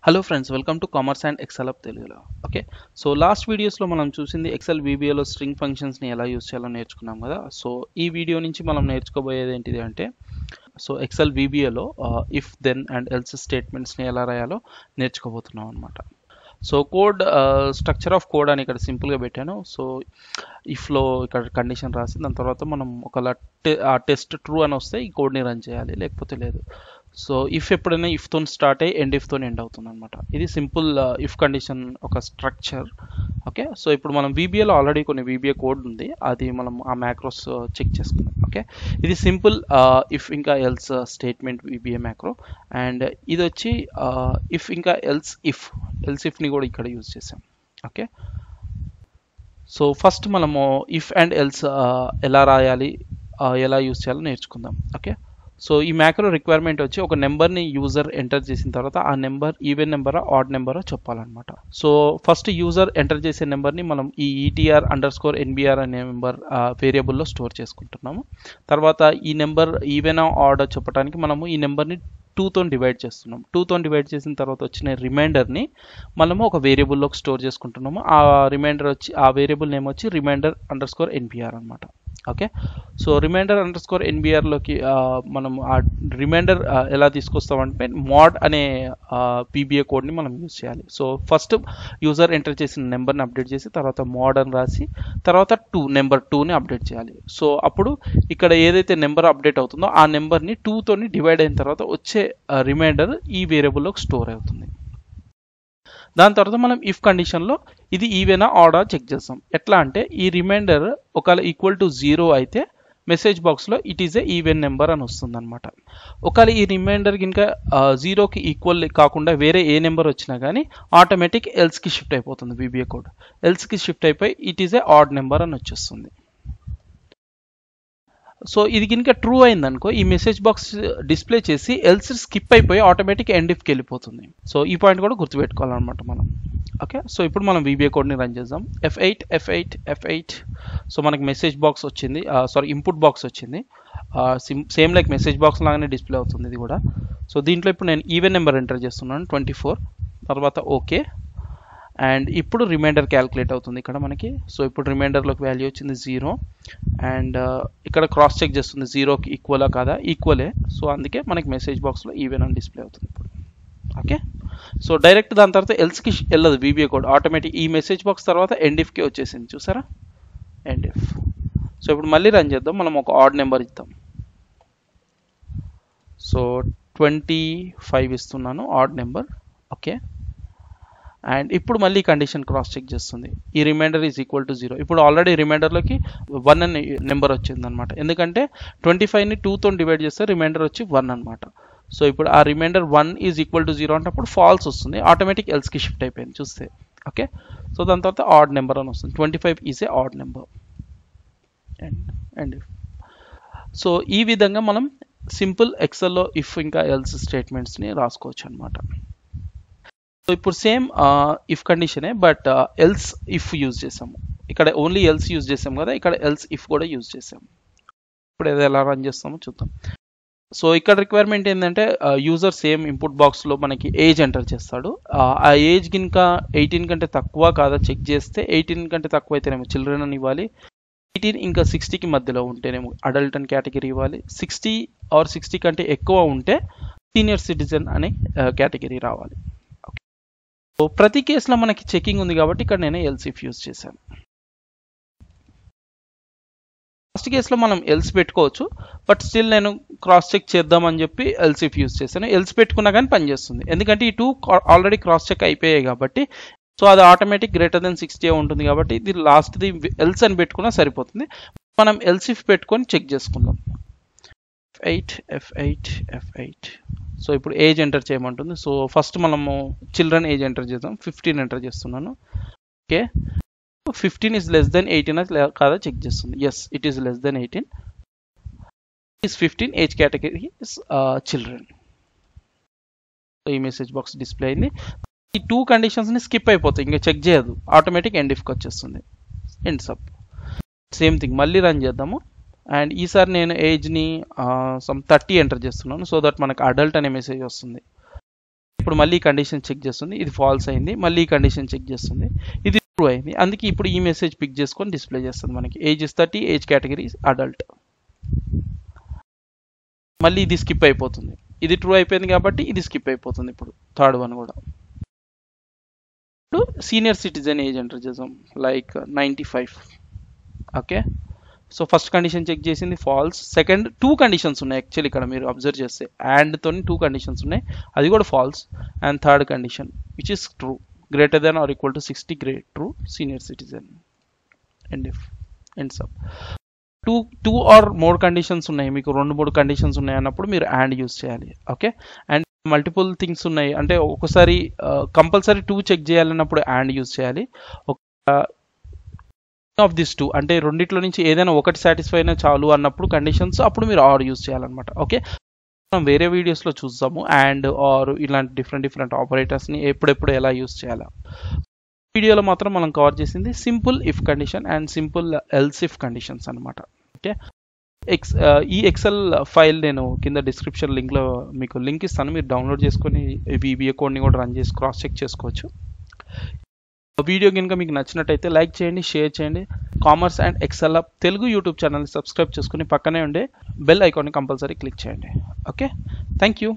Hello friends, welcome to Commerce and Excel Telugu. Okay, so last videos లో మనం చూసింది Excel VBA లో string functions ని ఎలా యూస్ చేయాలో నేర్చుకున్నాం కదా. సో ఈ వీడియో నుంచి మనం నేర్చుకోబోయేది ఏంటిది అంటే Excel VBA లో if then and else statements ని ఎలా రాయాలో నేర్చుకోబోతున్నాం అన్నమాట. So code structure of code అని ఇక్కడ సింపుల్గా పెట్టాను. సో ఇఫ్లో ఇక్కడ కండిషన్ రాసి దాని తర్వాత మనం ఒకవేళ టెస్ట్ ట్రూ అని వస్తే ఈ కోడ్ని రన్ చేయాలి, లేకపోతే లేదు. సో ఇఫ్ ఎప్పుడైనా ఇఫ్తో స్టార్ట్ అయ్యి ఎండ్ ఇఫ్తో ఎండ్ అవుతుంది అనమాట. ఇది సింపుల్ ఇఫ్ కండిషన్ ఒక స్ట్రక్చర్. ఓకే, సో ఇప్పుడు మనం VBAలో ఆల్రెడీ కొన్ని VBA కోడ్ ఉంది, అది మనం ఆ మ్యాక్రోస్ చెక్ చేసుకున్నాం. ఓకే, ఇది సింపుల్ ఇఫ్ ఇంకా else statement VBA macro. And ఇది వచ్చి ఇఫ్ ఇంకా ఎల్స్ ఇఫ్ని కూడా ఇక్కడ యూజ్ చేసాం. ఓకే, సో ఫస్ట్ మనము ఇఫ్ అండ్ ఎల్స్ ఎలా రాయాలి, ఎలా యూజ్ చేయాలో నేర్చుకుందాం. ఓకే, సో ఈ మ్యాక్రో రిక్వైర్మెంట్ వచ్చి ఒక నెంబర్ని యూజర్ ఎంటర్ చేసిన తర్వాత ఆ నెంబర్ ఈవెన్ నెంబరా ఆడ్ నెంబరా చెప్పాలన్నమాట. సో ఫస్ట్ యూజర్ ఎంటర్ చేసే నెంబర్ని మనం ఈ ETR_NBR అనే నెంబర్ వేరియబుల్లో స్టోర్ చేసుకుంటున్నాము. తర్వాత ఈ నెంబర్ ఈవెన్ ఆడ్ చెప్పడానికి మనము ఈ నెంబర్ని 2తో డివైడ్ చేస్తున్నాం. 2తో డివైడ్ చేసిన తర్వాత వచ్చిన రిమైండర్ని మనము ఒక వేరియబుల్లోకి స్టోర్ చేసుకుంటున్నాము. ఆ రిమైండర్ వచ్చి ఆ వేరియబుల్ నేమ్ వచ్చి రిమైండర్_NBR అనమాట. ఓకే, సో రిమైండర్_NBRలోకి మనం ఆ రిమైండర్ ఎలా తీసుకొస్తామంటే మోడ్ అనే VBA కోడ్ని మనం యూజ్ చేయాలి. సో ఫస్ట్ యూజర్ ఎంటర్ చేసిన నెంబర్ని అప్డేట్ చేసి తర్వాత మోడ్ అని రాసి తర్వాత నెంబర్ 2ని అప్డేట్ చేయాలి. సో అప్పుడు ఇక్కడ ఏదైతే నెంబర్ అప్డేట్ అవుతుందో ఆ నెంబర్ని 2తోని డివైడ్ అయిన తర్వాత వచ్చే రిమైండర్ ఈ వేరియబుల్లోకి స్టోర్ అవుతుంది. దాని తర్వాత మనం ఇఫ్ కండిషన్లో ఇది ఈవెనా ఆడా చెక్ చేస్తాం. ఎట్లా అంటే ఈ రిమైండర్ ఒకవేళ ఈక్వల్ టు 0 అయితే మెసేజ్ బాక్స్లో it is a even number అని వస్తుంది అనమాట. ఒకవేళ ఈ రిమైండర్ కనుక 0కి ఈక్వల్ కాకుండా వేరే ఏ నెంబర్ వచ్చినా కానీ ఆటోమేటిక్ ఎల్స్కి షిఫ్ట్ అయిపోతుంది. VBA కోడ్ ఎల్స్కి షిఫ్ట్ అయిపోయి it is a odd number అని వచ్చేస్తుంది. సో ఇది కనుక ట్రూ అయిందనుకో ఈ మెసేజ్ బాక్స్ డిస్ప్లే చేసి ఎల్స్ స్కిప్ అయిపోయి ఆటోమేటిక్ ఎండ్ ఇఫ్కి వెళ్ళిపోతుంది. సో ఈ పాయింట్ కూడా గుర్తుపెట్టుకోవాలన్నమాట మనం. ఓకే, సో ఇప్పుడు మనం VBA కోడ్ని రన్ చేద్దాం. F8. సో మనకి మెసేజ్ బాక్స్ వచ్చింది, ఇన్పుట్ బాక్స్ వచ్చింది. సేమ్ లైక్ మెసేజ్ బాక్స్ లాగానే డిస్ప్లే అవుతుంది ఇది కూడా. సో దీంట్లో ఇప్పుడు నేను ఈవెన్ నెంబర్ ఎంటర్ చేస్తున్నాను 24. తర్వాత ఓకే, అండ్ ఇప్పుడు రిమైండర్ క్యాలిక్యులేట్ అవుతుంది ఇక్కడ మనకి. సో ఇప్పుడు రిమైండర్లోకి వాల్యూ వచ్చింది 0 అండ్ ఇక్కడ క్రాస్ చెక్ చేస్తుంది 0కి ఈక్వలా కాదా, ఈక్వలే. సో అందుకే మనకి మెసేజ్ బాక్స్లో ఈవెన్ అని డిస్ప్లే అవుతుంది ఇప్పుడు. ఓకే, సో డైరెక్ట్ దాని తర్వాత ఎల్స్కి వెళ్ళదు VBA కోడ్, ఆటోమేటిక్ ఈ మెసేజ్ బాక్స్ తర్వాత ఎండ్ ఇఫ్కి వచ్చేసింది. చూసారా, ఎండ్ ఇఫ్. సో ఇప్పుడు మళ్ళీ రన్ చేద్దాం, మనం ఒక ఆడ్ నెంబర్ ఇద్దాం. సో 25 ఇస్తున్నాను ఆడ్ నెంబర్. ఓకే, అండ్ ఇప్పుడు మళ్ళీ కండిషన్ క్రాస్ చెక్ చేస్తుంది, ఈ రిమైండర్ ఈజ్ ఈక్వల్ టు 0. ఇప్పుడు ఆల్రెడీ రిమైండర్లోకి 1 అనే నెంబర్ వచ్చింది అనమాట, ఎందుకంటే 25ని 2తో డివైడ్ చేస్తే రిమైండర్ వచ్చి 1 అనమాట. సో ఇప్పుడు ఆ రిమైండర్ 1 ఈజ్ ఈక్వల్ టు 0 అంటే అప్పుడు ఫాల్స్ వస్తుంది, ఆటోమేటిక్ ఎల్స్కి షిఫ్ట్ అయిపోయింది చూస్తే. ఓకే, సో దాని తర్వాత ఆడ్ నెంబర్ అని వస్తుంది, 25 is a odd number. And so ఈ విధంగా మనం సింపుల్ ఎక్సెల్లో ఇఫ్ ఇంకా ఎల్స్ స్టేట్మెంట్స్ని రాసుకోవచ్చు అనమాట. సో ఇప్పుడు సేమ్ ఇఫ్ కండిషనే, బట్ ఎల్స్ ఇఫ్ యూజ్ చేసాము. ఇక్కడ ఓన్లీ ఎల్స్ యూజ్ చేసాం కదా, ఇక్కడ ఎల్స్ ఇఫ్ కూడా యూజ్ చేసాము. ఇప్పుడు ఏదో ఎలా రన్ చేస్తామో చూద్దాం. సో ఇక్కడ రిక్వైర్మెంట్ ఏంటంటే యూజర్ సేమ్ ఇన్పుట్ బాక్స్లో మనకి ఏజ్ ఎంటర్ చేస్తాడు. ఆ ఏజ్ కనుక 18 కంటే తక్కువ కాదా చెక్ చేస్తే 18 కంటే తక్కువ అయితేనేమో చిల్డ్రన్ అని ఇవ్వాలి, 18 ఇంకా 60కి మధ్యలో ఉంటేనేమో అడల్ట్ అని కేటగిరీ ఇవ్వాలి, 60 ఆర్ 60 కంటే ఎక్కువ ఉంటే సీనియర్ సిటిజన్ అనే కేటగిరీ రావాలి. సో ప్రతి కేసులో మనకి చెకింగ్ ఉంది కాబట్టి ఇక్కడ నేను ఎల్స్ ఇఫ్ యూజ్ చేశాను. ఫస్ట్ కేసులో మనం ఎల్స్ పెట్టుకోవచ్చు, బట్ స్టిల్ నేను క్రాస్ చెక్ చేద్దామని చెప్పి ఎల్స్ ఇఫ్ యూజ్ చేశాను. ఎల్స్ పెట్టుకున్నా కానీ పనిచేస్తుంది, ఎందుకంటే ఈ 2 ఆల్రెడీ క్రాస్ చెక్ అయిపోయాయి కాబట్టి. సో అది ఆటోమేటిక్ గ్రేటర్ దెన్ 60 ఉంటుంది కాబట్టి ఇది లాస్ట్ది ఎల్స్ అని పెట్టుకున్నా సరిపోతుంది. మనం ఎల్స్ ఇఫ్ పెట్టుకొని చెక్ చేసుకుందాం. F8. సో ఇప్పుడు ఏజ్ ఎంటర్ చేయమంటుంది. సో ఫస్ట్ మనము చిల్డ్రన్ ఏజ్ ఎంటర్ చేద్దాం, 15 ఎంటర్ చేస్తున్నాను. ఓకే, 15 ఈజ్ లెస్ దెన్ 18 కాదా చెక్ చేస్తుంది. Yes, it is less than 18. Is 15, age category is children. So ఈ మెసేజ్ బాక్స్ డిస్ప్లే అయింది. ఈ 2 కండిషన్స్ని స్కిప్ అయిపోతాయి, ఇంకా చెక్ చేయదు, ఆటోమేటిక్ ఎండ్ ఇఫ్కి వచ్చేస్తుంది. ఎండ్ సబ్ సేమ్ థింగ్ మళ్ళీ రన్ చేద్దాము. అండ్ ఈసారి నేను ఏజ్ని 30 ఎంటర్ చేస్తున్నాను, సో దట్ మనకు అడల్ట్ అనే మెసేజ్ వస్తుంది. ఇప్పుడు మళ్ళీ కండిషన్ చెక్ చేస్తుంది, ఇది ఫాల్స్ అయింది, మళ్ళీ కండిషన్ చెక్ చేస్తుంది, ఇది ట్రూ అయింది. అందుకే ఇప్పుడు ఈ మెసేజ్ పిక్ చేసుకొని డిస్ప్లే చేస్తుంది మనకి. Age is 30, age category adult. మళ్ళీ ఇది స్కిప్ అయిపోతుంది, ఇది ట్రూ అయిపోయింది కాబట్టి ఇది స్కిప్ అయిపోతుంది. ఇప్పుడు థర్డ్ వన్ కూడా. ఇప్పుడు సీనియర్ సిటిజన్ ఏజ్ ఎంటర్ చేద్దాం, like 95. Okay, so first condition check చేసింది ఫాల్స్. సెకండ్ 2 కండిషన్స్ ఉన్నాయి యాక్చువల్లీ ఇక్కడ మీరు అబ్జర్వ్ చేస్తే, అండ్తో 2 కండిషన్స్ ఉన్నాయి, అది కూడా false. And third condition which is true, greater than or equal to 60, great true, senior citizen. And if ends up. Two or more conditions ఉన్నాయి, మీకు 2-3 కండిషన్స్ ఉన్నాయి అన్నప్పుడు మీరు అండ్ యూస్ చేయాలి. ఓకే, అండ్ మల్టిపుల్ థింగ్స్ ఉన్నాయి అంటే ఒకసారి compulsory 2 check చేయాలన్నప్పుడు అండ్ యూస్ చేయాలి. ఆఫ్ దిస్ 2 అంటే రెండిట్లో నుంచి ఏదైనా ఒకటి సాటిస్ఫై అయినా చాలు అన్నప్పుడు కండిషన్స్, అప్పుడు మీరు ఆర్ యూస్ చేయాలన్నమాట. ఓకే, మనం వేరే వీడియోస్లో చూస్తాము అండ్ ఆర్ ఇలాంటి డిఫరెంట్ ఆపరేటర్స్ని ఎప్పుడెప్పుడు ఎలా యూస్ చేయాలా. వీడియోలో మాత్రం మనం కవర్ చేసింది simple if condition and simple else if conditions అనమాట. ఓకే, ఈ ఎక్సెల్ ఫైల్ నేను కింద డిస్క్రిప్షన్ లింక్లో మీకు లింక్ ఇస్తాను, మీరు డౌన్లోడ్ చేసుకొని VBA కోడ్ని కూడా రన్ చేసి క్రాస్ చెక్ చేసుకోవచ్చు. వీడియో కనుక మీకు నచ్చినట్టయితే లైక్ చేయండి, షేర్ చేయండి. Commerce and excel Telugu YouTube ఛానల్ని సబ్స్క్రైబ్ చేసుకుని పక్కనే ఉండే బెల్ ఐకాన్ని కంపల్సరీ క్లిక్ చేయండి. Okay, thank you.